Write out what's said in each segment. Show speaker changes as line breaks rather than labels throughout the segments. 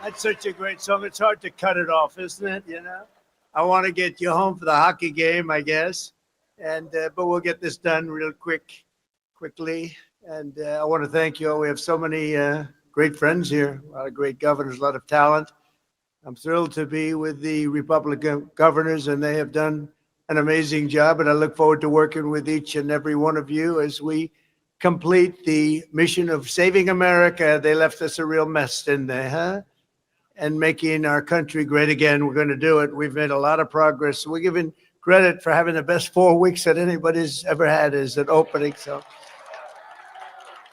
That's such a great song. It's hard to cut it off, isn't it? You know, I want to get you home for the hockey game, I guess, and but we'll get this done real quickly. And I want to thank you all. We have so many great friends here, a lot of great governors, a lot of talent. I'm thrilled to be with the Republican governors, and they have done an amazing job. And I look forward to working with each and every one of you as we complete the mission of saving America. They left us a real mess, didn't they, huh? And making our country great again. We're going to do it. We've made a lot of progress. We're given credit for having the best 4 weeks that anybody's ever had as an opening. So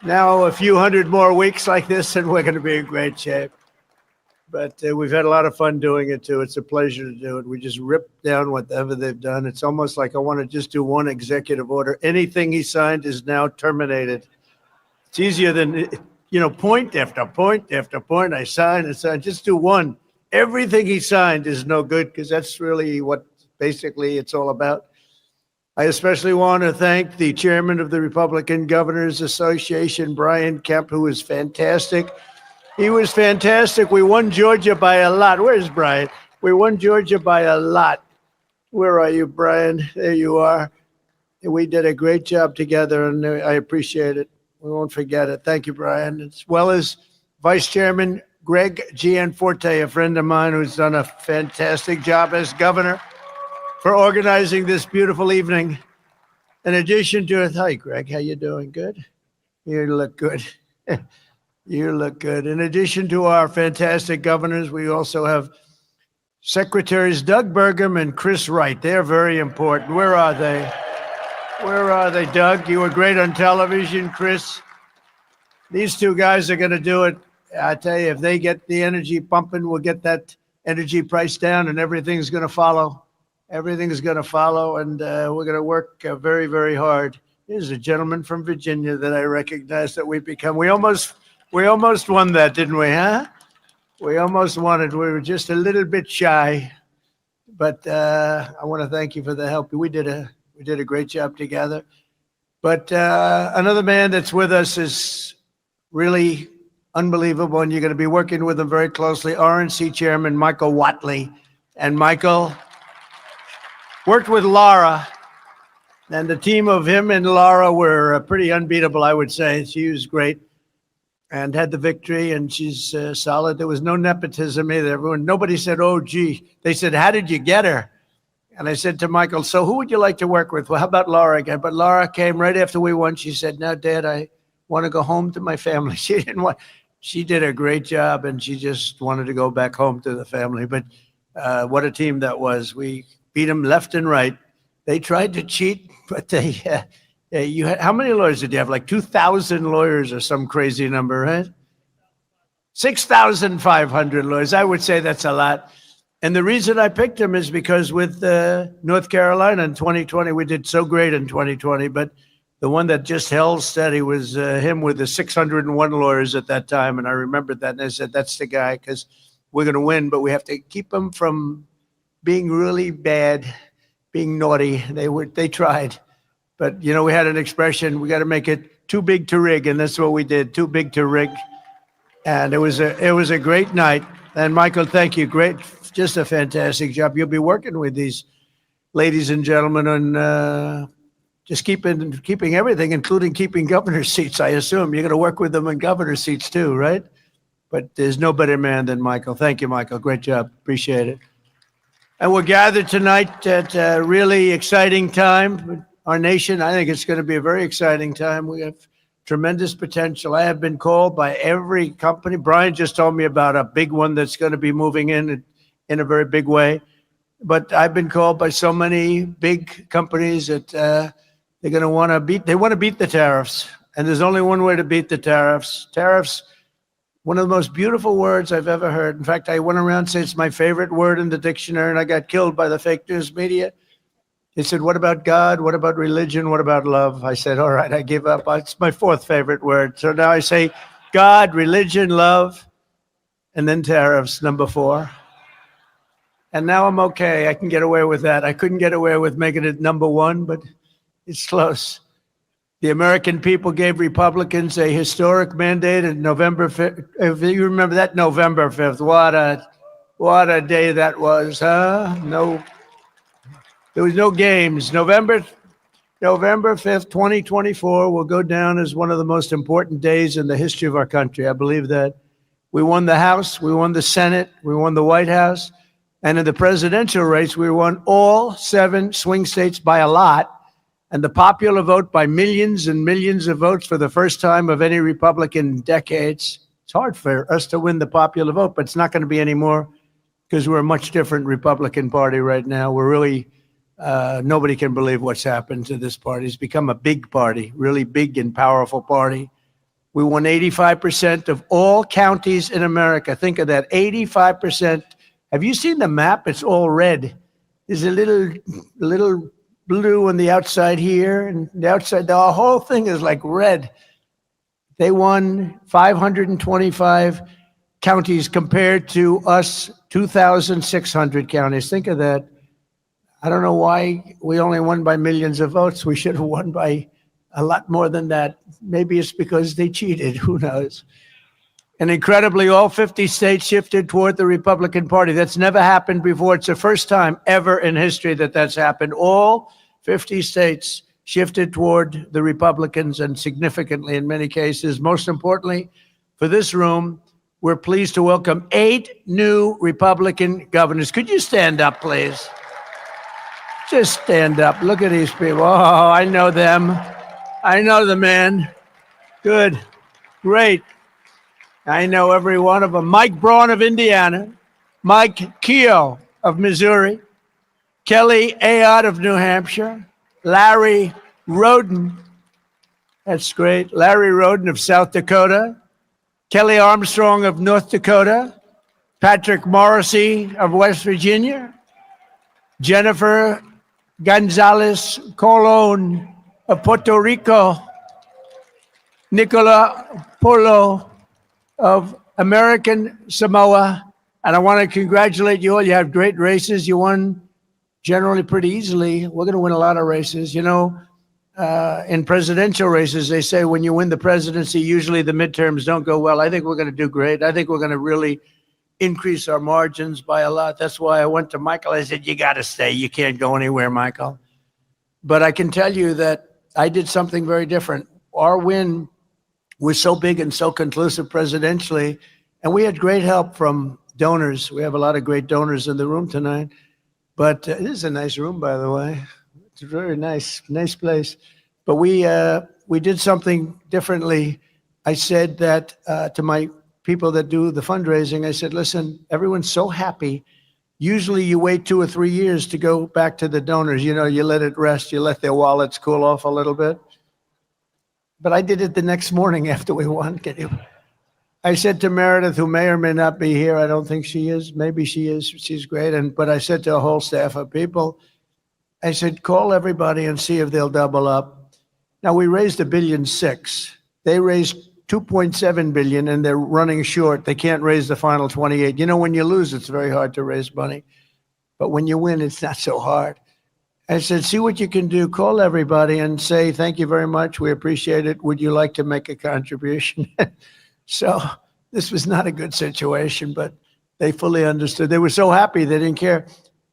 now a few hundred more weeks like this, and we're going to be in great shape. But we've had a lot of fun doing it, too. It's a pleasure to do it. We just rip down whatever they've done. It's almost like I want to just do one executive order. Anything he signed is now terminated. It's easier than, you know, point after point after point. I sign and sign. Just do one. Everything he signed is no good, because that's really what basically it's all about. I especially want to thank the chairman of the Republican Governors Association, Brian Kemp, who was fantastic. He was fantastic. We won Georgia by a lot. Where's Brian? We won Georgia by a lot. Where are you, Brian? There you are. We did a great job together, and I appreciate it. We won't forget it. Thank you, Brian. As well as Vice Chairman Greg Gianforte, a friend of mine who's done a fantastic job as governor, for organizing this beautiful evening. In addition to it, hi, Greg, how you doing? Good? You look good. You look good. In addition to our fantastic governors, we also have Secretaries Doug Burgum and Chris Wright. They're very important. Where are they? Where are they, Doug? You were great on television, Chris. These two guys are going to do it. I tell you, if they get the energy pumping, we'll get that energy price down, and everything's going to follow. Everything's going to follow, and we're going to work very, very hard. Here's a gentleman from Virginia that I recognize that we've become. We almost won that, didn't we, huh? We almost won it. We were just a little bit shy, but I want to thank you for the help. We did a great job together. But another man that's with us is really unbelievable, and you're going to be working with him very closely, RNC Chairman Michael Whatley. And Michael worked with Laura, and the team of him and Laura were pretty unbeatable, I would say. She was great and had the victory, and she's solid. There was no nepotism either. Nobody said, oh, gee. They said, how did you get her? And I said to Michael, so who would you like to work with? Well, how about Laura again? But Laura came right after we won. She said, no, Dad, I want to go home to my family. She did a great job, and she just wanted to go back home to the family. But what a team that was. We beat them left and right. They tried to cheat, but you had, how many lawyers did you have? Like 2,000 lawyers or some crazy number, right? 6,500 lawyers. I would say that's a lot. And the reason I picked him is because with North Carolina in 2020, we did so great in 2020, but the one that just held steady was him with the 601 lawyers at that time. And I remembered that, and I said, that's the guy, because we're going to win, but we have to keep him from being really bad, being naughty. They tried. But, you know, we had an expression, we got to make it too big to rig, and that's what we did, too big to rig. And it was a great night. And Michael, thank you. Great, just a fantastic job. You'll be working with these ladies and gentlemen on just keeping everything, including keeping governor seats, I assume. You're going to work with them in governor seats too, right? But there's no better man than Michael. Thank you, Michael. Great job. Appreciate it. And we're gathered tonight at a really exciting time. Our nation, I think it's going to be a very exciting time. We have tremendous potential. I have been called by every company. Brian just told me about a big one that's going to be moving in a very big way. But I've been called by so many big companies that they're going to want to beat the tariffs. And there's only one way to beat the tariffs. Tariffs, one of the most beautiful words I've ever heard. In fact, I went around saying it's my favorite word in the dictionary, and I got killed by the fake news media. He said, what about God? What about religion? What about love? I said, all right, I give up. It's my fourth favorite word. So now I say God, religion, love, and then tariffs, number 4. And now I'm okay. I can get away with that. I couldn't get away with making it number 1, but it's close. The American people gave Republicans a historic mandate on November 5th. If you remember that, November 5th, what a day that was, huh? No, there was no games. November 5th, 2024 will go down as one of the most important days in the history of our country. I believe that. We won the House, we won the Senate, we won the White House, and in the presidential race, we won all 7 swing states by a lot, and the popular vote by millions and millions of votes for the first time of any Republican in decades. It's hard for us to win the popular vote, but it's not going to be anymore because we're a much different Republican Party right now. We're really, nobody can believe what's happened to this party. It's become a big party, really big and powerful party. We won 85% of all counties in America. Think of that, 85%. Have you seen the map? It's all red. There's a little blue on the outside here, and the outside, the whole thing is like red. They won 525 counties compared to us, 2,600 counties. Think of that. I don't know why we only won by millions of votes. We should have won by a lot more than that. Maybe it's because they cheated. Who knows? And incredibly, all 50 states shifted toward the Republican Party. That's never happened before. It's the first time ever in history that that's happened. All 50 states shifted toward the Republicans, and significantly in many cases. Most importantly, for this room, we're pleased to welcome 8 new Republican governors. Could you stand up, please? Just stand up. Look at these people. Oh, I know them. I know the man. Good. Great. I know every one of them. Mike Braun of Indiana, Mike Keogh of Missouri, Kelly Ayotte of New Hampshire, Larry Roden, that's great, Larry Roden of South Dakota, Kelly Armstrong of North Dakota, Patrick Morrissey of West Virginia, Jennifer Gonzalez Colon of Puerto Rico, Nicola Polo of American Samoa. And I want to congratulate you all. You have great races. You won generally pretty easily. We're going to win a lot of races. You know, in presidential races, they say when you win the presidency, usually the midterms don't go well. I think we're going to do great. I think we're going to really increase our margins by a lot. That's why I went to Michael. I said, you got to stay. You can't go anywhere, Michael. But I can tell you that I did something very different. Our win was so big and so conclusive presidentially, and we had great help from donors. We have a lot of great donors in the room tonight. But this is a nice room, by the way. It's a very nice place. But we did something differently. I said that to my people that do the fundraising, I said, listen, everyone's so happy. Usually you wait 2 or 3 years to go back to the donors. You know, you let it rest. You let their wallets cool off a little bit. But I did it the next morning after we won. I said to Meredith, who may or may not be here, I don't think she is. Maybe she is. She's great. But I said to a whole staff of people, I said, call everybody and see if they'll double up. Now, we raised $1.6 billion. They raised $2.7 billion, and they're running short. They can't raise the final 28. You know, when you lose, it's very hard to raise money. But when you win, it's not so hard. I said, see what you can do. Call everybody and say, thank you very much. We appreciate it. Would you like to make a contribution? So this was not a good situation, but they fully understood. They were so happy they didn't care.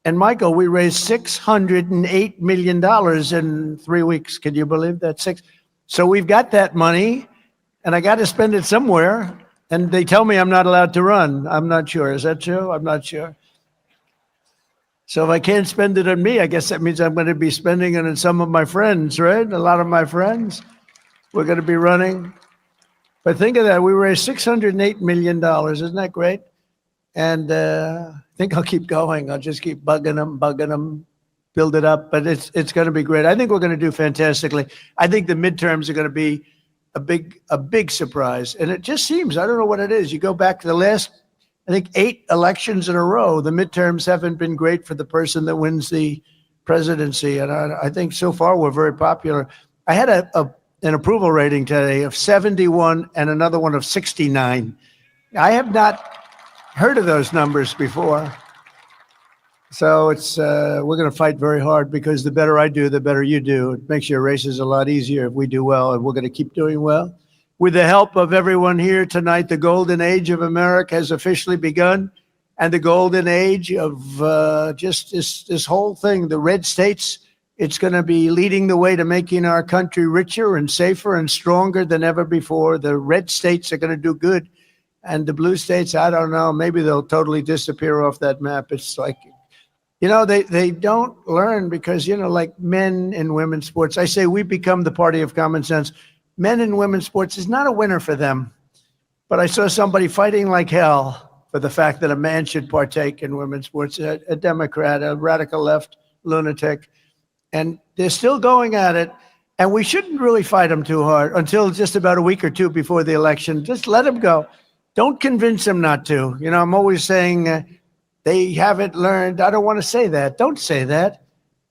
And Michael, we raised $608 million in 3 weeks. Can you believe that? So we've got that money, and I got to spend it somewhere. And they tell me I'm not allowed to run. I'm not sure. Is that true? I'm not sure. So if I can't spend it on me, I guess that means I'm going to be spending it on some of my friends, right? A lot of my friends. We're going to be running. But think of that. We raised $608 million. Isn't that great? And I think I'll keep going. I'll just keep bugging them, build it up. But it's going to be great. I think we're going to do fantastically. I think the midterms are going to be a big surprise. And it just seems, I don't know what it is. You go back to the last, I think, 8 elections in a row. The midterms haven't been great for the person that wins the presidency. And I think so far we're very popular. I had an approval rating today of 71 and another one of 69. I have not heard of those numbers before. So it's we're going to fight very hard, because the better I do, the better you do. It makes your races a lot easier if we do well, and we're going to keep doing well. With the help of everyone here tonight, the golden age of America has officially begun, and the golden age of just this whole thing, the red states. It's going to be leading the way to making our country richer and safer and stronger than ever before. The red states are going to do good, and the blue states, I don't know, maybe they'll totally disappear off that map. It's like, they don't learn, because, like men and women's sports, I say we become the party of common sense. Men and women's sports is not a winner for them. But I saw somebody fighting like hell for the fact that a man should partake in women's sports, a Democrat, a radical left lunatic. And they're still going at it. And we shouldn't really fight them too hard until just about a week or two before the election. Just let them go. Don't convince them not to. I'm always saying they haven't learned. I don't want to say that. Don't say that.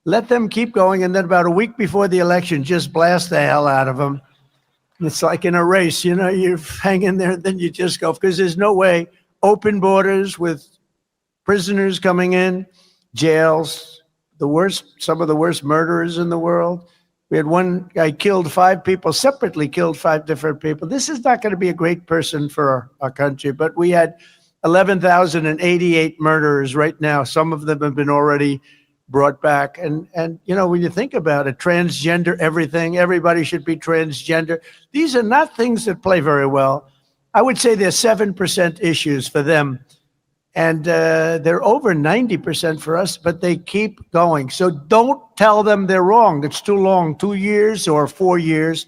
Let them keep going. And then about a week before the election, just blast the hell out of them. It's like in a race, you hang in there, and then you just go, because there's no way. Open borders with prisoners coming in, jails, some of the worst murderers in the world. We had one guy killed 5 people, separately killed 5 different people. This is not going to be a great person for our country, but we had 11,088 murderers right now. Some of them have been already brought back. And when you think about it, transgender everything, everybody should be transgender. These are not things that play very well. I would say they're 7% issues for them. And they're over 90% for us, but they keep going. So don't tell them they're wrong. It's too long, 2 years or 4 years.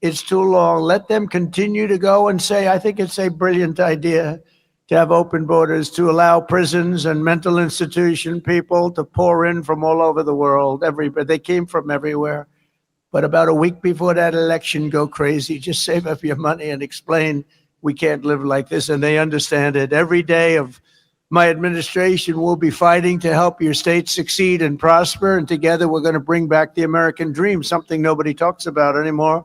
It's too long. Let them continue to go and say, I think it's a brilliant idea to have open borders, to allow prisons and mental institution people to pour in from all over the world. They came from everywhere. But about a week before that election, go crazy. Just save up your money and explain we can't live like this. And they understand it. Every day of my administration will be fighting to help your state succeed and prosper. And together we're going to bring back the American dream, something nobody talks about anymore.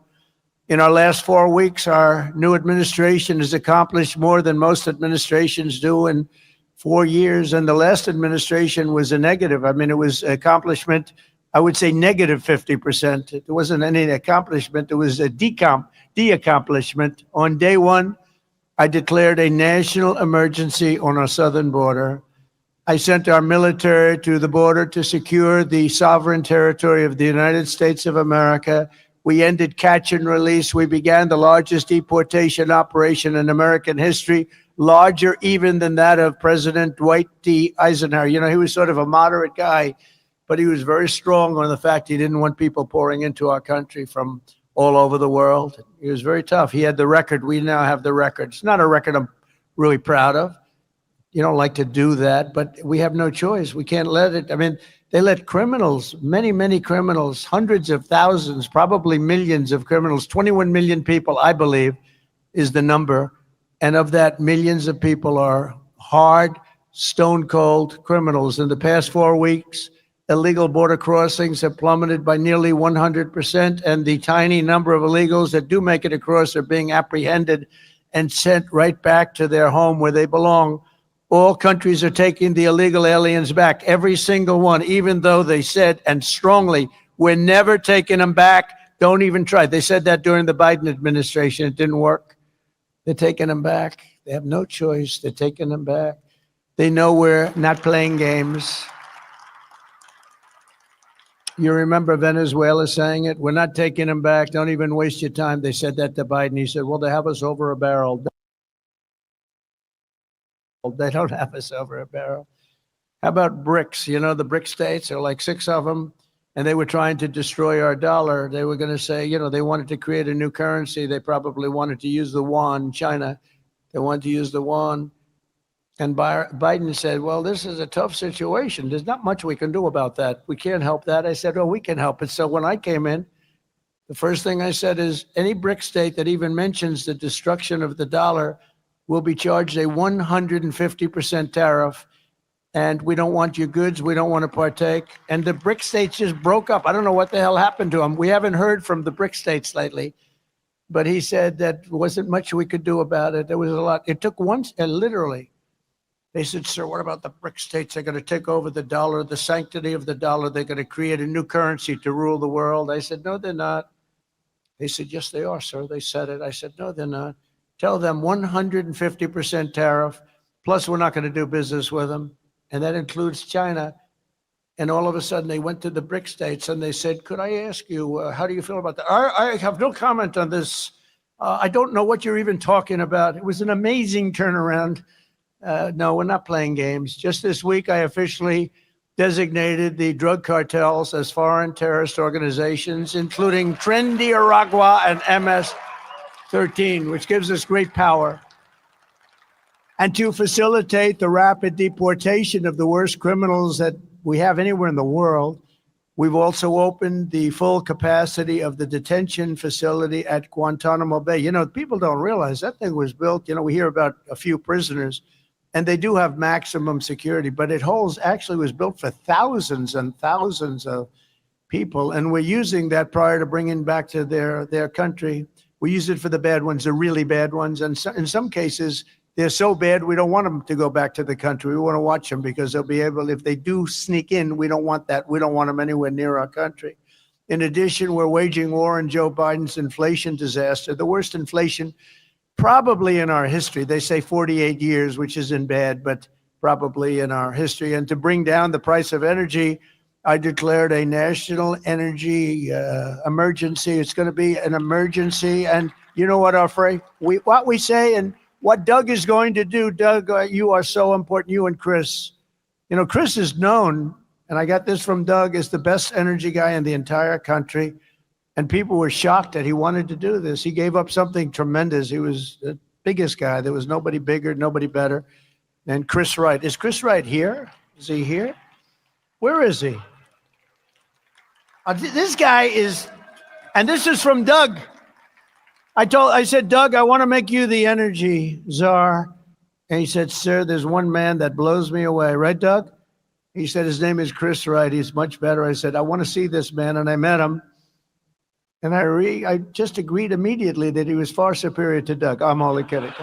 In our last 4 weeks, our new administration has accomplished more than most administrations do in 4 years. And the last administration was a negative. I mean, it was accomplishment, I would say negative 50%. It wasn't any accomplishment. It was a de-accomplishment. On day one, I declared a national emergency on our southern border. I sent our military to the border to secure the sovereign territory of the United States of America. We ended catch and release. We began the largest deportation operation in American history, larger even than that of President Dwight D. Eisenhower. He was sort of a moderate guy, but he was very strong on the fact he didn't want people pouring into our country from all over the world. He was very tough. He had the record. We now have the record. It's not a record I'm really proud of. You don't like to do that, but we have no choice. We can't let it. I mean, they let criminals, many, many criminals, hundreds of thousands, probably millions of criminals, 21 million people, I believe, is the number. And of that, millions of people are hard, stone-cold criminals. In the past 4 weeks, illegal border crossings have plummeted by nearly 100%, and the tiny number of illegals that do make it across are being apprehended and sent right back to their home where they belong. All countries are taking the illegal aliens back, every single one, even though they said, and strongly, we're never taking them back. Don't even try. They said that during the Biden administration. It didn't work. They're taking them back. They have no choice. They're taking them back. They know we're not playing games. You remember Venezuela saying it? We're not taking them back. Don't even waste your time. They said that to Biden. He said, well, they have us over a barrel. They don't have us over a barrel. How about BRICS? The BRIC states, there are like 6 of them, and they were trying to destroy our dollar. They were going to say, they wanted to create a new currency. They probably wanted to use the yuan, China. They wanted to use the yuan. And Biden said, well, this is a tough situation. There's not much we can do about that. We can't help that. I said, oh, we can help it. So when I came in, the first thing I said is any BRIC state that even mentions the destruction of the dollar will be charged a 150% tariff. And we don't want your goods. We don't want to partake. And the BRIC states just broke up. I don't know what the hell happened to them. We haven't heard from the BRIC states lately. But he said that wasn't much we could do about it. There was a lot. It took literally They said, sir, what about the BRIC states? They're going to take over the dollar, the sanctity of the dollar. They're going to create a new currency to rule the world. I said, no, they're not. They said, yes, they are, sir. They said it. I said, no, they're not. Tell them 150% tariff, plus we're not going to do business with them. And that includes China. And all of a sudden, they went to the BRIC states and they said, could I ask you, how do you feel about that? I have no comment on this. I don't know what you're even talking about. It was an amazing turnaround. No, we're not playing games. Just this week, I officially designated the drug cartels as foreign terrorist organizations, including Trendiaragua and MS-13, which gives us great power. And to facilitate the rapid deportation of the worst criminals that we have anywhere in the world, we've also opened the full capacity of the detention facility at Guantanamo Bay. You know, people don't realize that thing was built, you know, we hear about a few prisoners, and they do have maximum security, but it holds, actually was built for thousands and thousands of people. And we're using that prior to bringing back to their country. We use it for the bad ones, the really bad ones. And so, in some cases, they're so bad, we don't want them to go back to the country. We want to watch them because they'll be able, if they do sneak in, we don't want that. We don't want them anywhere near our country. In addition, we're waging war on Joe Biden's inflation disaster, the worst inflation probably in our history. They say 48 years, which isn't bad, but probably in our history. And to bring down the price of energy, I declared a national energy emergency. It's going to be an emergency. And you know what, what we say and what Doug is going to do. Doug, you are so important, you and Chris. You know, Chris is known, and I got this from Doug, as the best energy guy in the entire country. And people were shocked that he wanted to do this. He gave up something tremendous. He was the biggest guy. There was nobody bigger, nobody better. And Chris Wright. Is Chris Wright here? Is he here? Where is he? This guy is, and this is from Doug. I said, Doug, I want to make you the energy czar. And he said, sir, there's one man that blows me away. Right, Doug? He said, his name is Chris Wright. He's much better. I said, I want to see this man. And I met him. And I just agreed immediately that he was far superior to Doug. I'm only kidding.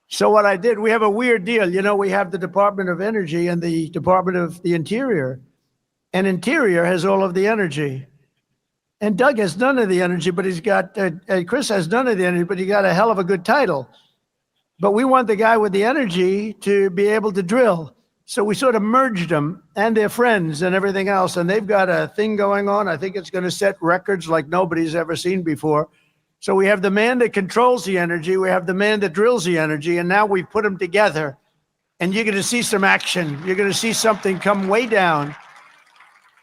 So what I did, we have a weird deal. You know, we have the Department of Energy and the Department of the Interior. And Interior has all of the energy. And Doug has none of the energy, but he's got, Chris has none of the energy, but he got a hell of a good title. But we want the guy with the energy to be able to drill. So we sort of merged them and their friends and everything else. And they've got a thing going on. I think it's going to set records like nobody's ever seen before. So we have the man that controls the energy. We have the man that drills the energy. And now we've put them together. And you're going to see some action. You're going to see something come way down.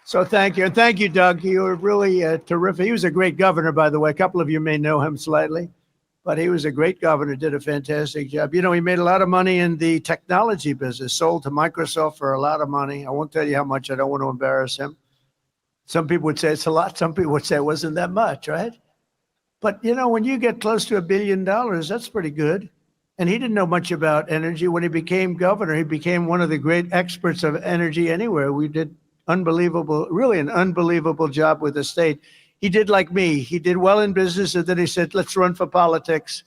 So thank you. And thank you, Doug. You were really terrific. He was a great governor, by the way. A couple of you may know him slightly. But he was a great governor, did a fantastic job. You know, he made a lot of money in the technology business, sold to Microsoft for a lot of money. I won't tell you how much. I don't want to embarrass him. Some people would say it's a lot. Some people would say it wasn't that much, right? But, you know, when you get close to $1 billion, that's pretty good. And he didn't know much about energy. When he became governor, he became one of the great experts of energy anywhere. We did really an unbelievable job with the state. He did like me. He did well in business, and then he said, let's run for politics.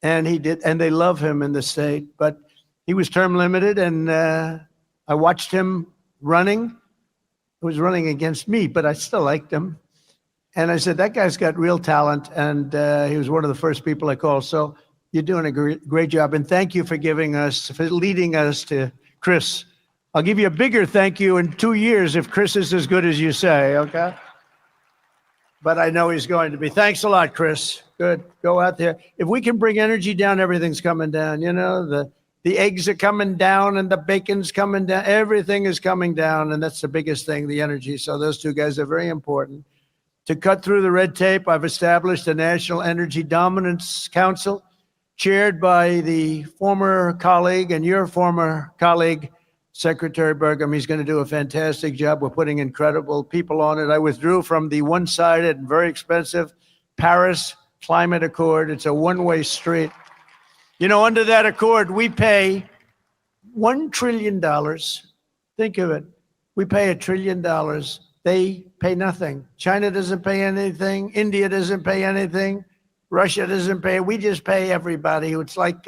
And he did, and they love him in the state. But he was term limited, and I watched him running. He was running against me, but I still liked him. And I said, that guy's got real talent, and he was one of the first people I called. So you're doing a great job, and thank you for leading us to Chris. I'll give you a bigger thank you in 2 years if Chris is as good as you say, okay? But I know he's going to be. Thanks a lot, Chris. Good. Go out there. If we can bring energy down, everything's coming down. You know, the eggs are coming down and the bacon's coming down. Everything is coming down, and that's the biggest thing, the energy. So those two guys are very important. To cut through the red tape, I've established a National Energy Dominance Council, chaired by the former colleague and your former colleague, Secretary Burgum. He's going to do a fantastic job. We're putting incredible people on it. I withdrew from the one-sided and very expensive Paris Climate Accord. It's a one-way street. You know, under that accord, we pay $1 trillion. Think of it. We pay $1 trillion. They pay nothing. China doesn't pay anything. India doesn't pay anything. Russia doesn't pay. We just pay everybody. It's like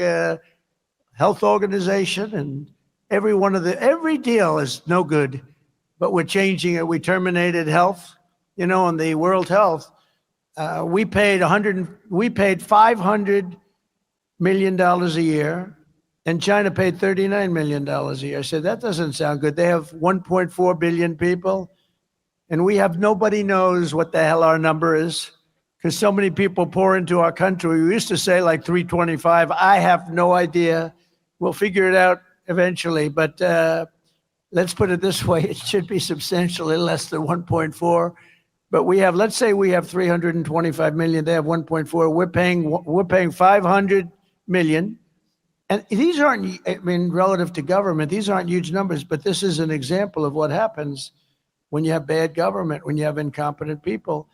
Health Organization, and every deal is no good, but we're changing it. We terminated health, on the World Health. We paid $500 million a year, and China paid $39 million a year. I said, that doesn't sound good. They have 1.4 billion people, and we have nobody knows what the hell our number is, because so many people pour into our country. We used to say like 325. I have no idea. We'll figure it out eventually, but let's put it this way. It should be substantially less than 1.4. But let's say we have 325 million. They have 1.4. We're paying 500 million. And these aren't, relative to government, these aren't huge numbers, but this is an example of what happens when you have bad government, when you have incompetent people.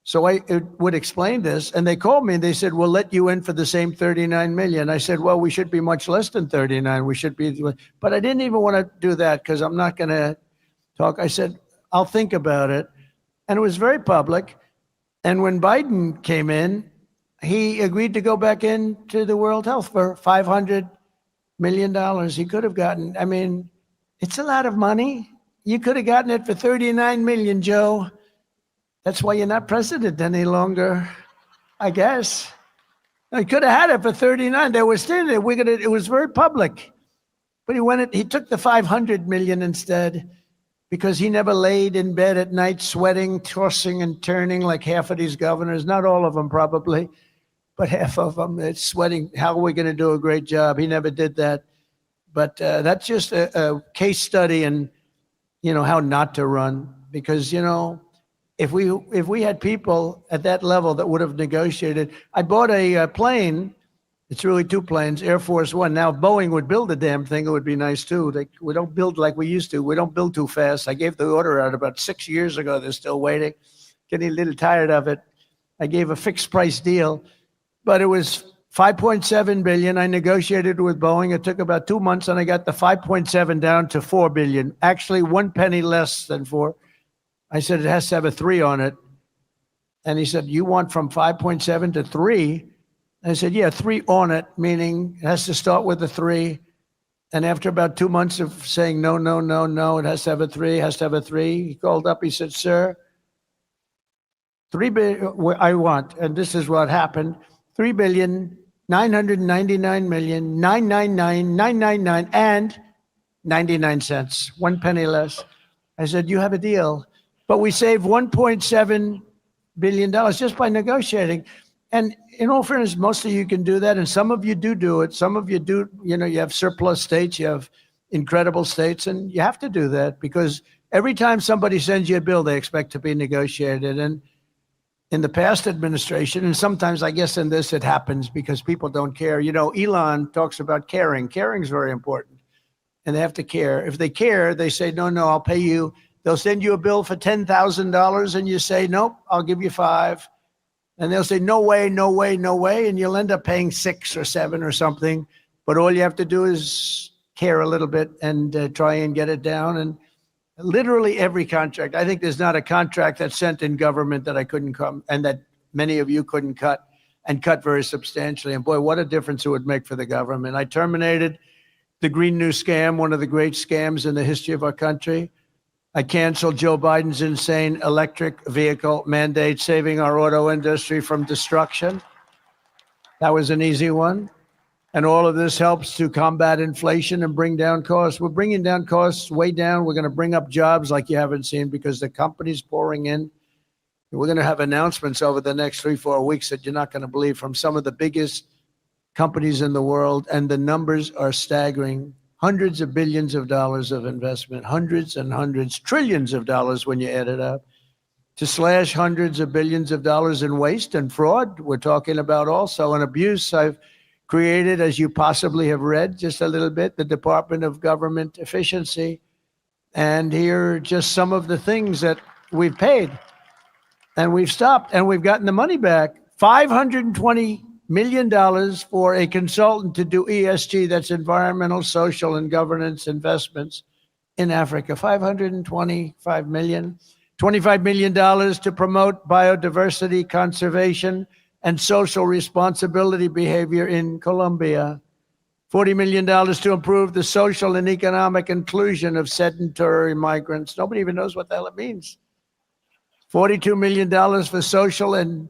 So I would explain this, and they called me and they said, we'll let you in for the same 39 million. I said, well, we should be much less than 39. We should be, but I didn't even want to do that because I'm not going to talk. I said, I'll think about it. And it was very public. And when Biden came in, he agreed to go back into the World Health for $500 million. He could have gotten, it's a lot of money. You could have gotten it for 39 million, Joe. That's why you're not president any longer, I guess. I could have had it for 39. They were standing there. It was very public. But he took the 500 million instead, because he never laid in bed at night sweating, tossing and turning like half of these governors. Not all of them probably, but half of them. It's sweating. How are we going to do a great job? He never did that. But that's just a case study in, how not to run. Because, if we had people at that level that would have negotiated. I bought a plane. It's really two planes, Air Force One. Now, if Boeing would build the damn thing, it would be nice too. We don't build like we used to. We don't build too fast. I gave the order out about 6 years ago. They're still waiting. Getting a little tired of it. I gave a fixed price deal, but it was 5.7 billion. I negotiated with Boeing. It took about 2 months, and I got the 5.7 down to 4 billion. Actually, 1 penny less than 4. I said, it has to have a 3 on it. And he said, you want from 5.7 to 3? I said, yeah, 3 on it, meaning it has to start with a 3. And after about 2 months of saying, no, no, no, no, it has to have a 3, has to have a 3, he called up, he said, sir, 3 billion, I want, and this is what happened, 3,999,999,999 and 99 cents, 1 penny less. I said, you have a deal. But we saved $1.7 billion just by negotiating. And in all fairness, most of you can do that. And some of you do it. Some of you do, you have surplus states, you have incredible states, and you have to do that because every time somebody sends you a bill, they expect to be negotiated. And in the past administration, and sometimes I guess in this, it happens because people don't care. Elon talks about caring. Caring is very important. And they have to care. If they care, they say, no, I'll pay you. They'll send you a bill for $10,000 and you say, nope, I'll give you 5. And they'll say, no way, no way, no way. And you'll end up paying 6 or 7 or something. But all you have to do is care a little bit and try and get it down. And literally every contract, I think there's not a contract that's sent in government that I couldn't come and that many of you couldn't cut and cut very substantially. And boy, what a difference it would make for the government. I terminated the Green New Scam, one of the great scams in the history of our country. I canceled Joe Biden's insane electric vehicle mandate, saving our auto industry from destruction. That was an easy one. And all of this helps to combat inflation and bring down costs. We're bringing down costs way down. We're going to bring up jobs like you haven't seen because the company's pouring in. We're going to have announcements over the next 3-4 weeks that you're not going to believe from some of the biggest companies in the world. And the numbers are staggering. Hundreds of billions of dollars of investment, hundreds and hundreds, trillions of dollars when you add it up, to slash hundreds of billions of dollars in waste and fraud. We're talking about also an abuse. I've created, as you possibly have read just a little bit, the Department of Government Efficiency. And here are just some of the things that we've paid and we've stopped and we've gotten the money back. $520 million for a consultant to do ESG, that's environmental, social, and governance investments in Africa. $525 million. $25 million to promote biodiversity conservation and social responsibility behavior in Colombia. $40 million to improve the social and economic inclusion of sedentary migrants. Nobody even knows what the hell it means. $42 million for social and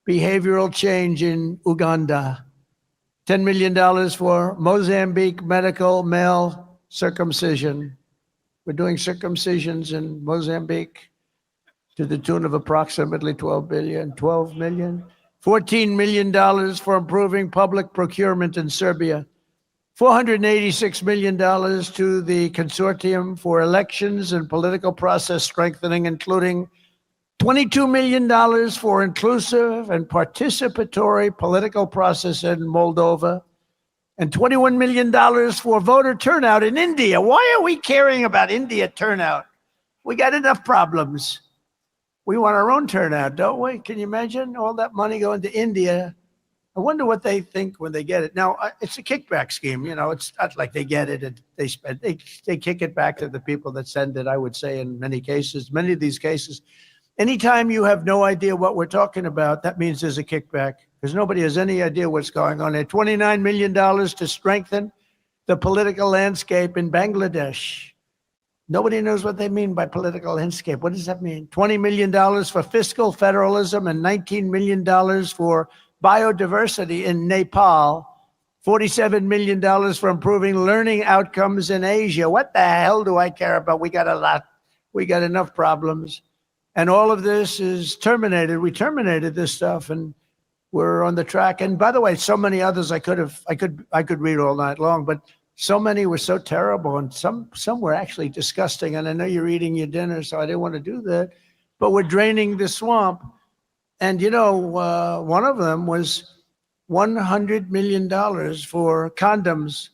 behavioral change in Uganda. $10 million for Mozambique medical male circumcision. We're doing circumcisions in Mozambique to the tune of approximately 12 million. $14 million for improving public procurement in Serbia. $486 million to the Consortium for Elections and Political Process Strengthening, including $22 million for inclusive and participatory political process in Moldova, and $21 million for voter turnout in India. Why are we caring about India turnout? We got enough problems. We want our own turnout, don't we? Can you imagine all that money going to India? I wonder what they think when they get it. Now, it's a kickback scheme. You know, it's not like they get it and they spend. They kick it back to the people that send it, I would say, in many cases. Many of these cases, anytime you have no idea what we're talking about, that means there's a kickback, because nobody has any idea what's going on there. $29 million to strengthen the political landscape in Bangladesh. Nobody knows what they mean by political landscape. What does that mean? $20 million for fiscal federalism and $19 million for biodiversity in Nepal. $47 million for improving learning outcomes in Asia. What the hell do I care about? We got a lot. We got enough problems. And all of this is terminated. We terminated this stuff, and we're on the track. And by the way, so many others I could read all night long, but so many were so terrible, and some were actually disgusting. And I know you're eating your dinner, so I didn't want to do that. But we're draining the swamp. And, you know, one of them was $100 million for condoms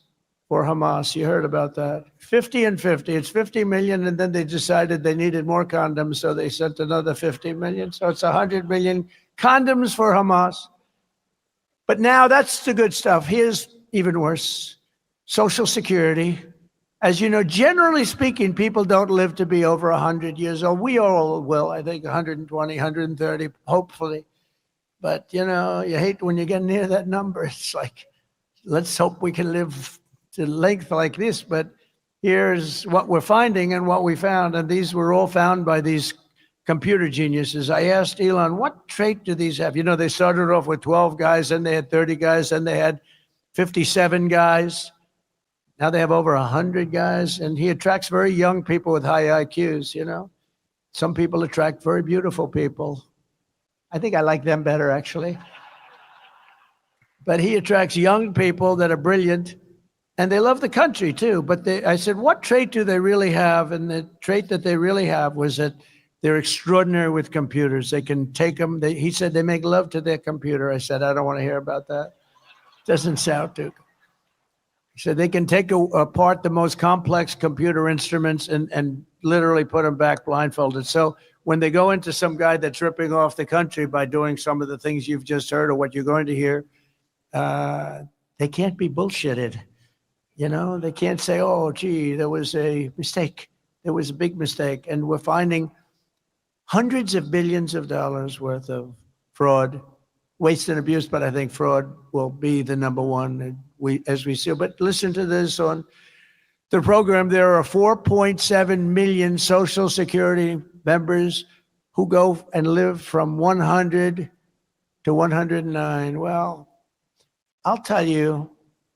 for Hamas. You heard about that. 50 and 50. It's 50 million, and then they decided they needed more condoms, so they sent another 50 million. So it's 100 million condoms for Hamas. But now that's the good stuff. Here's even worse. Social Security. As you know, generally speaking, people don't live to be over 100 years old. We all will, I think, 120, 130, hopefully. But, you know, you hate when you get near that number. It's like, let's hope we can live to length like this. But here's what we're finding and what we found. And these were all found by these computer geniuses. I asked Elon, what trait do these have? You know, they started off with 12 guys, then they had 30 guys, then they had 57 guys. Now they have over 100 guys, and he attracts very young people with high IQs, you know. Some people attract very beautiful people. I think I like them better, actually. But he attracts young people that are brilliant, and they love the country, too. But I said, what trait do they really have? And the trait that they really have was that they're extraordinary with computers. They can take them. He said they make love to their computer. I said, I don't want to hear about that. Doesn't sound too good. He said they can take apart the most complex computer instruments and literally put them back blindfolded. So when they go into some guy that's ripping off the country by doing some of the things you've just heard or what you're going to hear, they can't be bullshitted. You know, they can't say, oh, gee, there was a mistake. There was a big mistake. And we're finding hundreds of billions of dollars worth of fraud, waste and abuse, but I think fraud will be the number one as we see. But listen to this on the program. There are 4.7 million Social Security members who go and live from 100 to 109. Well, I'll tell you,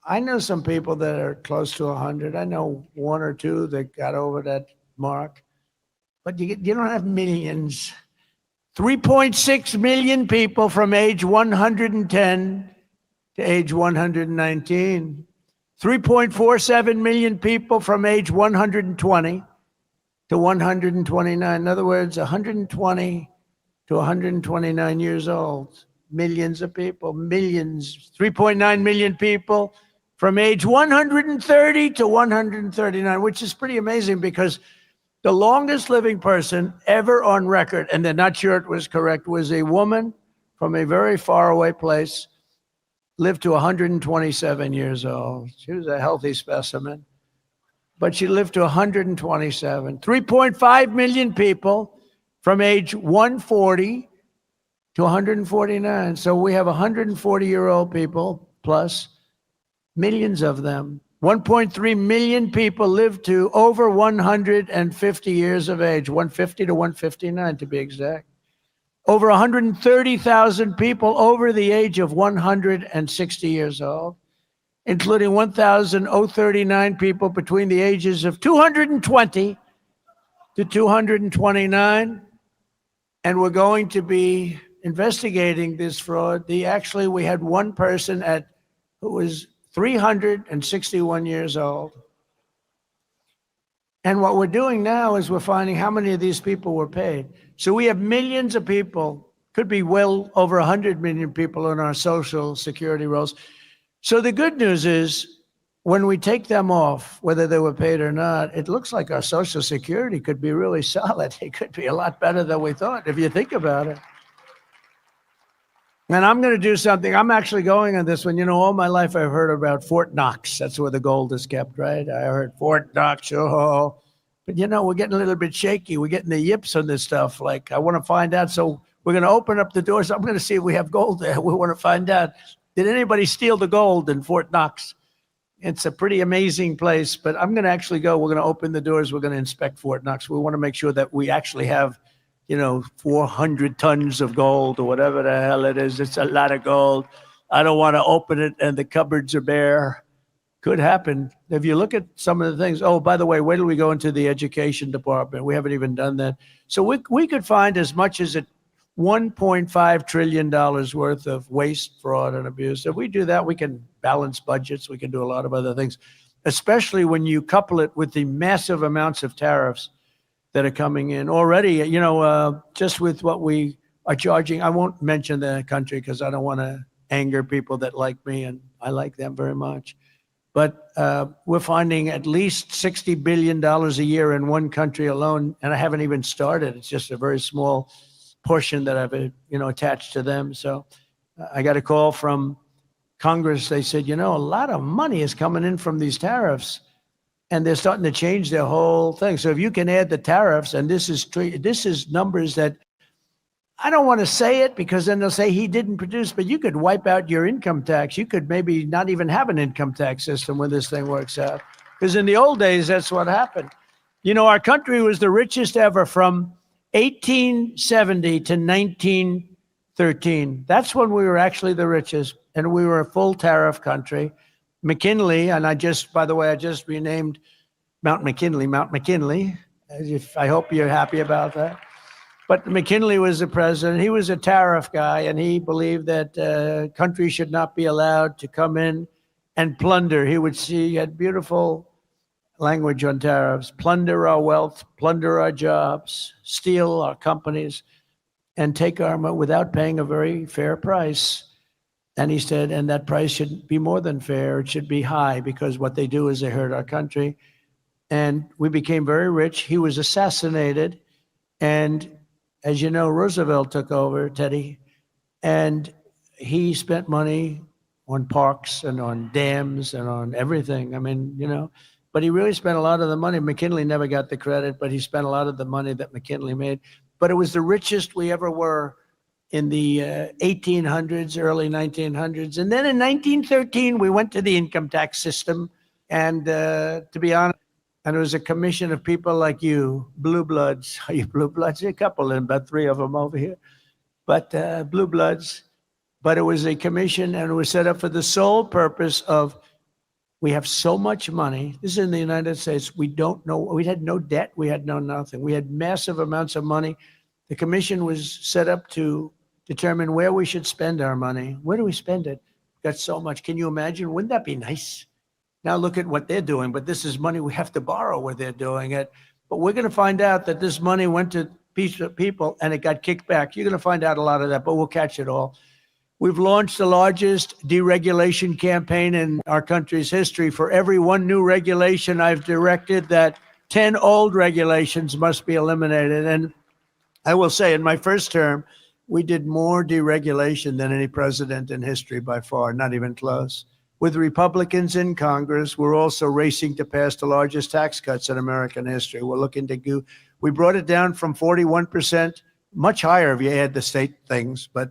I know some people that are close to 100. I know one or two that got over that mark, but you don't have millions. 3.6 million people from age 110 to age 119. 3.47 million people from age 120 to 129. In other words, 120 to 129 years old. Millions of people, millions. 3.9 million people from age 130 to 139, which is pretty amazing because the longest living person ever on record, and they're not sure it was correct, was a woman from a very far away place, lived to 127 years old. She was a healthy specimen, but she lived to 127. 3.5 million people from age 140 to 149. So we have 140-year-old people plus millions of them. 1.3 million people live to over 150 years of age, 150 to 159 to be exact. Over 130,000 people over the age of 160 years old, including 1,039 people between the ages of 220 to 229. And we're going to be investigating this fraud. We had one person who was 361 years old. And what we're doing now is we're finding how many of these people were paid. So we have millions of people, could be well over 100 million people in our social security rolls. So the good news is when we take them off, whether they were paid or not, it looks like our social security could be really solid. It could be a lot better than we thought, if you think about it. And I'm going to do something. I'm actually going on this one. You know, all my life I've heard about Fort Knox. That's where the gold is kept, right? I heard Fort Knox. Oh, but you know, we're getting a little bit shaky. We're getting the yips on this stuff. Like, I want to find out. So we're going to open up the doors. I'm going to see if we have gold there. We want to find out, did anybody steal the gold in Fort Knox? It's a pretty amazing place, but I'm going to actually go. We're going to open the doors. We're going to inspect Fort Knox. We want to make sure that we actually have, 400 tons of gold or whatever the hell it is. It's a lot of gold. I don't want to open it and the cupboards are bare. Could happen. If you look at some of the things, oh, by the way, wait till we go into the education department. We haven't even done that. So we could find as much as $1.5 trillion worth of waste, fraud, and abuse. If we do that, we can balance budgets. We can do a lot of other things, especially when you couple it with the massive amounts of tariffs that are coming in already, just with what we are charging. I won't mention the country because I don't want to anger people that like me, and I like them very much. But we're finding at least $60 billion a year in one country alone, and I haven't even started. It's just a very small portion that I've, attached to them. So I got a call from Congress. They said, a lot of money is coming in from these tariffs. And they're starting to change their whole thing. So if you can add the tariffs, and this is numbers that I don't want to say it because then they'll say he didn't produce, but you could wipe out your income tax. You could maybe not even have an income tax system when this thing works out. Because in the old days, that's what happened. Our country was the richest ever from 1870 to 1913. That's when we were actually the richest, and we were a full tariff country. McKinley, and I just renamed Mount McKinley. I hope you're happy about that. But McKinley was the president. He was a tariff guy, and he believed that countries should not be allowed to come in and plunder. He had beautiful language on tariffs: plunder our wealth, plunder our jobs, steal our companies, and take our money without paying a very fair price. And he said, and that price should be more than fair. It should be high, because what they do is they hurt our country. And we became very rich. He was assassinated. And as you know, Roosevelt took over, Teddy, and he spent money on parks and on dams and on everything. I mean, but he really spent a lot of the money. McKinley never got the credit, but he spent a lot of the money that McKinley made. But it was the richest we ever were in the 1800s, early 1900s. And then in 1913, we went to the income tax system. And to be honest, and it was a commission of people like you, blue bloods. Are you blue bloods? A couple, and about 3 of them over here. But blue bloods. But it was a commission, and it was set up for the sole purpose of, we have so much money. This is in the United States. We don't know. We had no debt. We had no nothing. We had massive amounts of money. The commission was set up to determine where we should spend our money. Where do we spend it? Got so much. Can you imagine? Wouldn't that be nice? Now look at what they're doing, but this is money we have to borrow where they're doing it. But we're going to find out that this money went to people and it got kicked back. You're going to find out a lot of that, but we'll catch it all. We've launched the largest deregulation campaign in our country's history. For every one new regulation, I've directed that 10 old regulations must be eliminated. And I will say, in my first term, we did more deregulation than any president in history by far, not even close. With Republicans in Congress, we're also racing to pass the largest tax cuts in American history. We're looking to we brought it down from 41%, much higher if you add the state things, but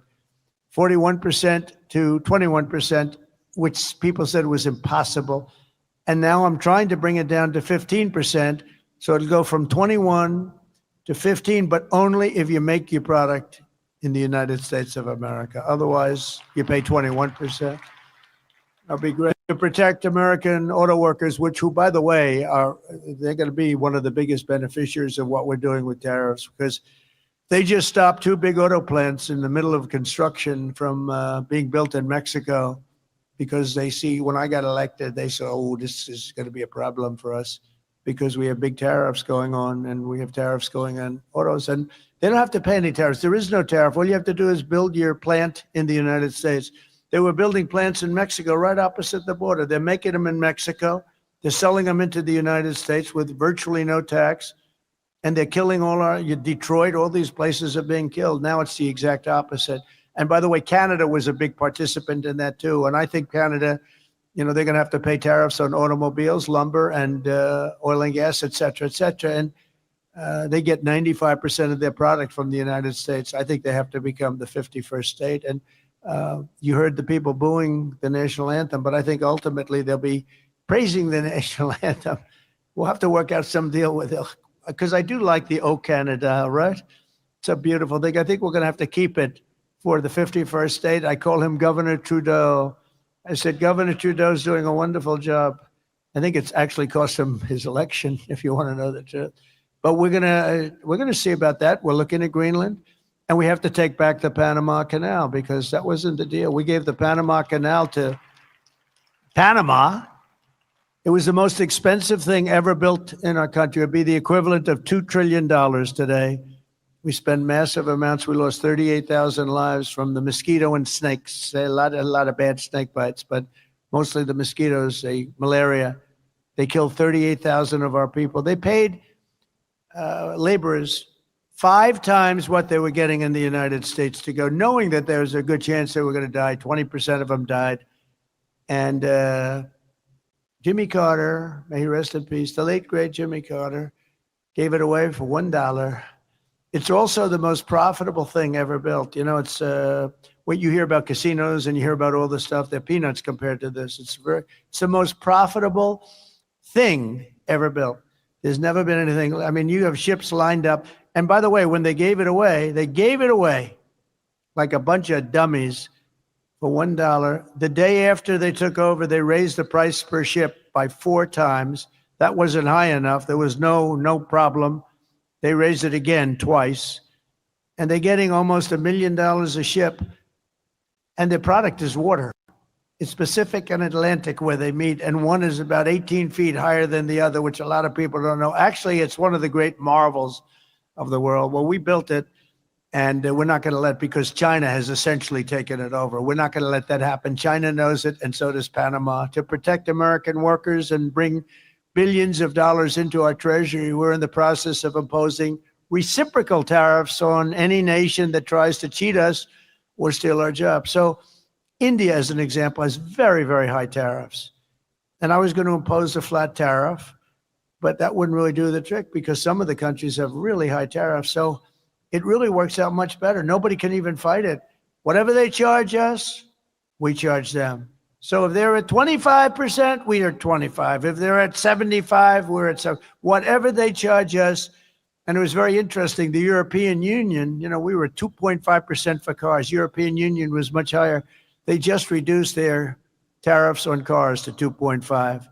41% to 21% which people said was impossible. And now I'm trying to bring it down to 15%. So it'll go from 21 to 15, but only if you make your product in the United States of America. Otherwise, you pay 21%. That'll be great to protect American auto workers, who, by the way, they're going to be one of the biggest beneficiaries of what we're doing with tariffs, because they just stopped 2 big auto plants in the middle of construction from being built in Mexico, because they see, when I got elected, they said, oh, this is going to be a problem for us because we have big tariffs going on, and we have tariffs going on autos, and they don't have to pay any tariffs. There is no tariff. All you have to do is build your plant in the United States. They were building plants in Mexico right opposite the border. They're making them in Mexico. They're selling them into the United States with virtually no tax. And they're killing Detroit, all these places are being killed. Now it's the exact opposite. And by the way, Canada was a big participant in that too. And I think Canada, they're going to have to pay tariffs on automobiles, lumber, and oil and gas, et cetera, et cetera. And they get 95% of their product from the United States. I think they have to become the 51st state. And you heard the people booing the national anthem, but I think ultimately they'll be praising the national anthem. We'll have to work out some deal with it, because I do like the "O Canada," right? It's a beautiful thing. I think we're going to have to keep it for the 51st state. I call him Governor Trudeau. I said, Governor Trudeau's doing a wonderful job. I think it's actually cost him his election, if you want to know the truth. But we're gonna see about that. We're looking at Greenland. And we have to take back the Panama Canal, because that wasn't the deal. We gave the Panama Canal to Panama. It was the most expensive thing ever built in our country. It'd be the equivalent of $2 trillion today. We spend massive amounts. We lost 38,000 lives from the mosquito and snakes. A lot of bad snake bites, but mostly the mosquitoes, malaria. They killed 38,000 of our people. They paid laborers 5 times what they were getting in the United States to go, knowing that there was a good chance they were going to die. 20% of them died. And Jimmy Carter, may he rest in peace, the late, great Jimmy Carter, gave it away for $1. It's also the most profitable thing ever built. It's what you hear about casinos and you hear about all this stuff. They're peanuts compared to this. It's the most profitable thing ever built. There's never been anything. I mean, you have ships lined up. And by the way, when they gave it away like a bunch of dummies for $1. The day after they took over, they raised the price per ship by 4 times. That wasn't high enough. There was no problem. They raised it again twice. And they're getting almost $1 million a ship. And their product is water. It's Pacific and Atlantic where they meet. And one is about 18 feet higher than the other, which a lot of people don't know. Actually, it's one of the great marvels of the world. Well, we built it, and we're not going to let, because China has essentially taken it over. We're not going to let that happen. China knows it, and so does Panama. To protect American workers and bring billions of dollars into our treasury, we're in the process of imposing reciprocal tariffs on any nation that tries to cheat us or steal our jobs. So India, as an example, has very, very high tariffs. And I was going to impose a flat tariff, but that wouldn't really do the trick, because some of the countries have really high tariffs. So it really works out much better. Nobody can even fight it. Whatever they charge us, we charge them. So if they're at 25%, we are 25. If they're at 75, we're at 7. Whatever they charge us. And it was very interesting. The European Union, we were 2.5% for cars. European Union was much higher. They just reduced their tariffs on cars to 2.5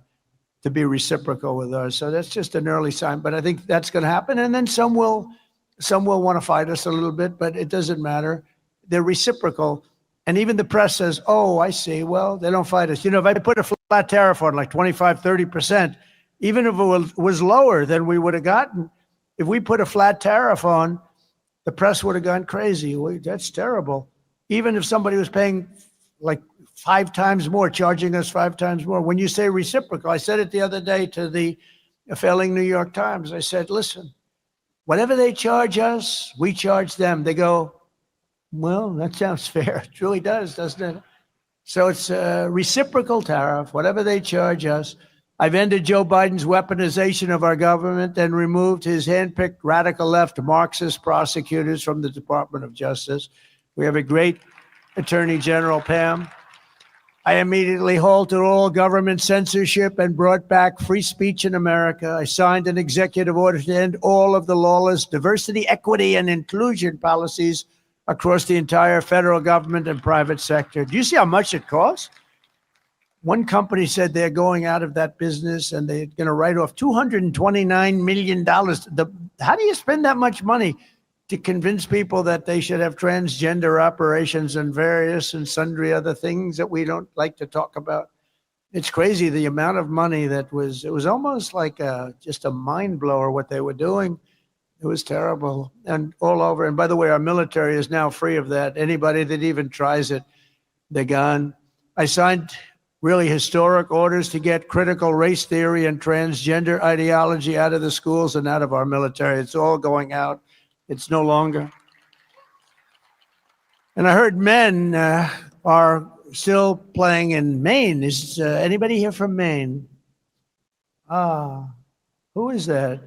to be reciprocal with ours. So that's just an early sign, but I think that's going to happen. And then some will want to fight us a little bit, but it doesn't matter. They're reciprocal. And even the press says, oh, I see. Well, they don't fight us. If I put a flat tariff on like 25, 30%, even if it was lower than we would have gotten, if we put a flat tariff on, the press would have gone crazy. That's terrible. Even if somebody was paying like 5 times more, charging us 5 times more. When you say reciprocal, I said it the other day to the failing New York Times. I said, listen, whatever they charge us, we charge them. They go, well, that sounds fair. It really does, doesn't it? So it's a reciprocal tariff, whatever they charge us. I've ended Joe Biden's weaponization of our government and removed his handpicked radical left Marxist prosecutors from the Department of Justice. We have a great Attorney General, Pam. I immediately halted all government censorship and brought back free speech in America. I signed an executive order to end all of the lawless diversity, equity, and inclusion policies across the entire federal government and private sector. Do you see how much it costs? One company said they're going out of that business and they're going to write off $229 million. How do you spend that much money to convince people that they should have transgender operations and various and sundry other things that we don't like to talk about? It's crazy the amount of money it was almost like just a mind blower what they were doing. It was terrible and all over. And by the way, our military is now free of that. Anybody that even tries it, they're gone. I signed really historic orders to get critical race theory and transgender ideology out of the schools and out of our military. It's all going out. It's no longer. And I heard men are still playing in Maine. Is anybody here from Maine? Who is that?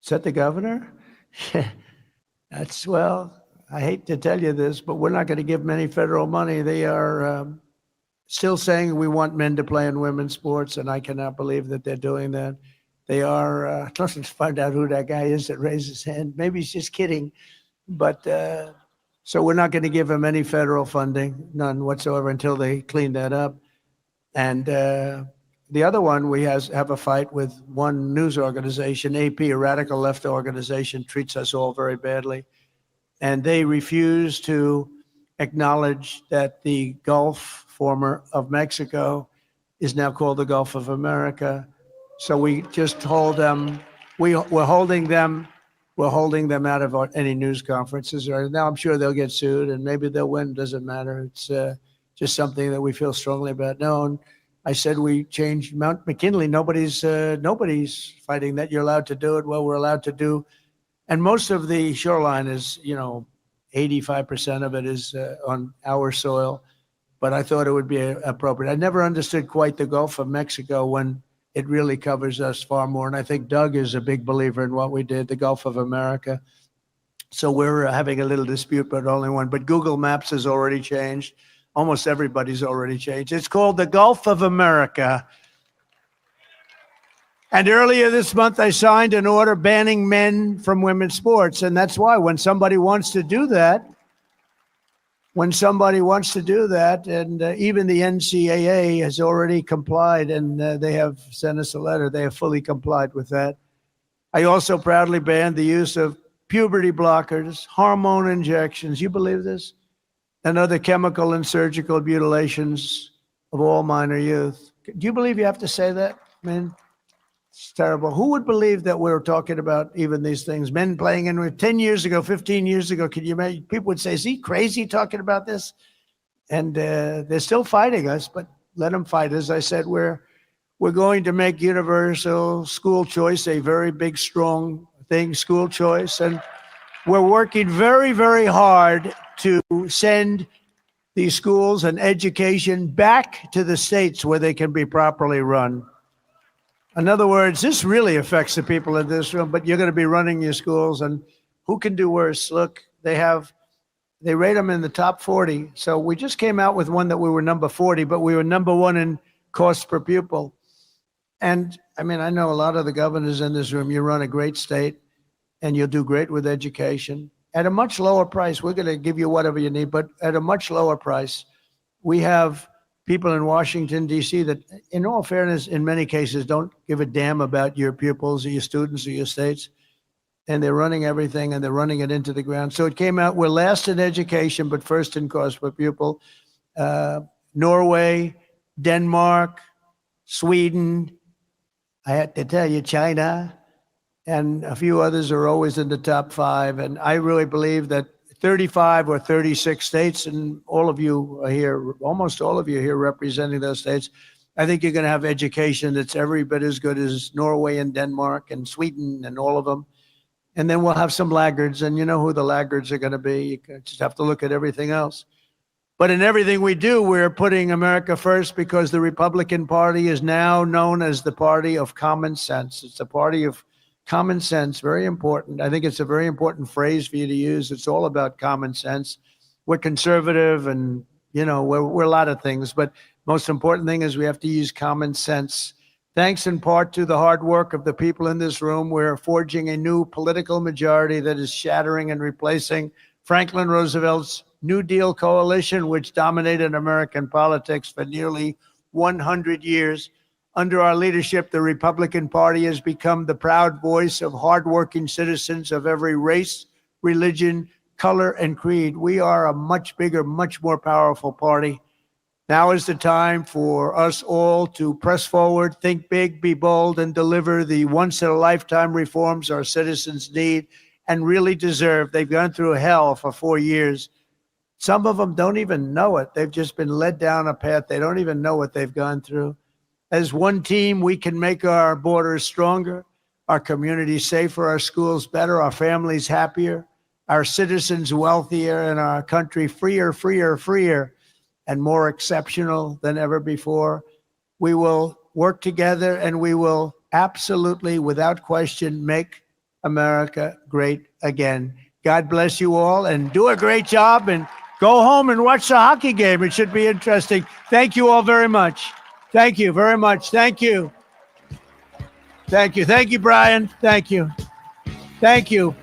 Is that the governor? That's, well, I hate to tell you this, but we're not going to give them any federal money. They are still saying we want men to play in women's sports, and I cannot believe that they're doing that. They are, let's find out who that guy is that raised his hand. Maybe he's just kidding. But so we're not going to give him any federal funding, none whatsoever, until they clean that up. And the other one, we have a fight with one news organization, AP, a radical left organization, treats us all very badly. And they refuse to acknowledge that the Gulf, former of Mexico, is now called the Gulf of America. So we just hold them, we're holding them out of any news conferences. Now I'm sure they'll get sued and maybe they'll win, doesn't matter. It's just something that we feel strongly about. No, and I said we changed Mount McKinley. Nobody's fighting that. You're allowed to do it. Well, we're allowed to do. And most of the shoreline is, 85% of it is on our soil. But I thought it would be appropriate. I never understood quite the Gulf of Mexico when it really covers us far more. And I think Doug is a big believer in what we did, the Gulf of America. So we're having a little dispute, but only one. But Google Maps has already changed. Almost everybody's already changed. It's called the Gulf of America. And earlier this month, I signed an order banning men from women's sports. And that's why when somebody wants to do that, and even the NCAA has already complied, and they have sent us a letter, they have fully complied with that. I also proudly banned the use of puberty blockers, hormone injections, you believe this? And other chemical and surgical mutilations of all minor youth. Do you believe you have to say that, man? It's terrible. Who would believe that we're talking about even these things? Men playing in 10 years ago, 15 years ago, can you imagine? People would say, is he crazy talking about this? And they're still fighting us, but let them fight. As I said, we're going to make universal school choice a very big, strong thing, school choice. And we're working very, very hard to send these schools and education back to the states where they can be properly run. In other words, this really affects the people in this room, but you're going to be running your schools, and who can do worse? Look, they rate them in the top 40. So we just came out with one that we were number 40, but we were number 1 in cost per pupil. And I mean, I know a lot of the governors in this room, you run a great state and you'll do great with education at a much lower price. We're going to give you whatever you need, but at a much lower price. We have people in Washington, D.C. that, in all fairness, in many cases, don't give a damn about your pupils or your students or your states. And they're running everything, and they're running it into the ground. So it came out, we're last in education, but first in cost per pupil. Norway, Denmark, Sweden, I had to tell you, China, and a few others are always in the top 5. And I really believe that 35 or 36 states, and all of you are here, almost all of you are here representing those states. I think you're going to have education that's every bit as good as Norway and Denmark and Sweden and all of them. And then we'll have some laggards, and you know who the laggards are going to be. You just have to look at everything else. But in everything we do, we're putting America first, because the Republican Party is now known as the party of common sense. It's the party of common sense, very important. I think it's a very important phrase for you to use. It's all about common sense. We're conservative and You know, we're a lot of things, but most important thing is we have to use common sense. Thanks in part to the hard work of the people in this room, we're forging a new political majority that is shattering and replacing Franklin Roosevelt's New Deal coalition, which dominated American politics for nearly 100 years. Under our leadership, the Republican Party has become the proud voice of hardworking citizens of every race, religion, color, and creed. We are a much bigger, much more powerful party. Now is the time for us all to press forward, think big, be bold, and deliver the once-in-a-lifetime reforms our citizens need and really deserve. They've gone through hell for 4 years. Some of them don't even know it. They've just been led down a path. They don't even know what they've gone through. As one team, we can make our borders stronger, our communities safer, our schools better, our families happier, our citizens wealthier, and our country freer, freer, freer, and more exceptional than ever before. We will work together and we will absolutely, without question, make America great again. God bless you all and do a great job and go home and watch the hockey game. It should be interesting. Thank you all very much. Thank you very much. Thank you. Thank you. Thank you, Brian. Thank you. Thank you.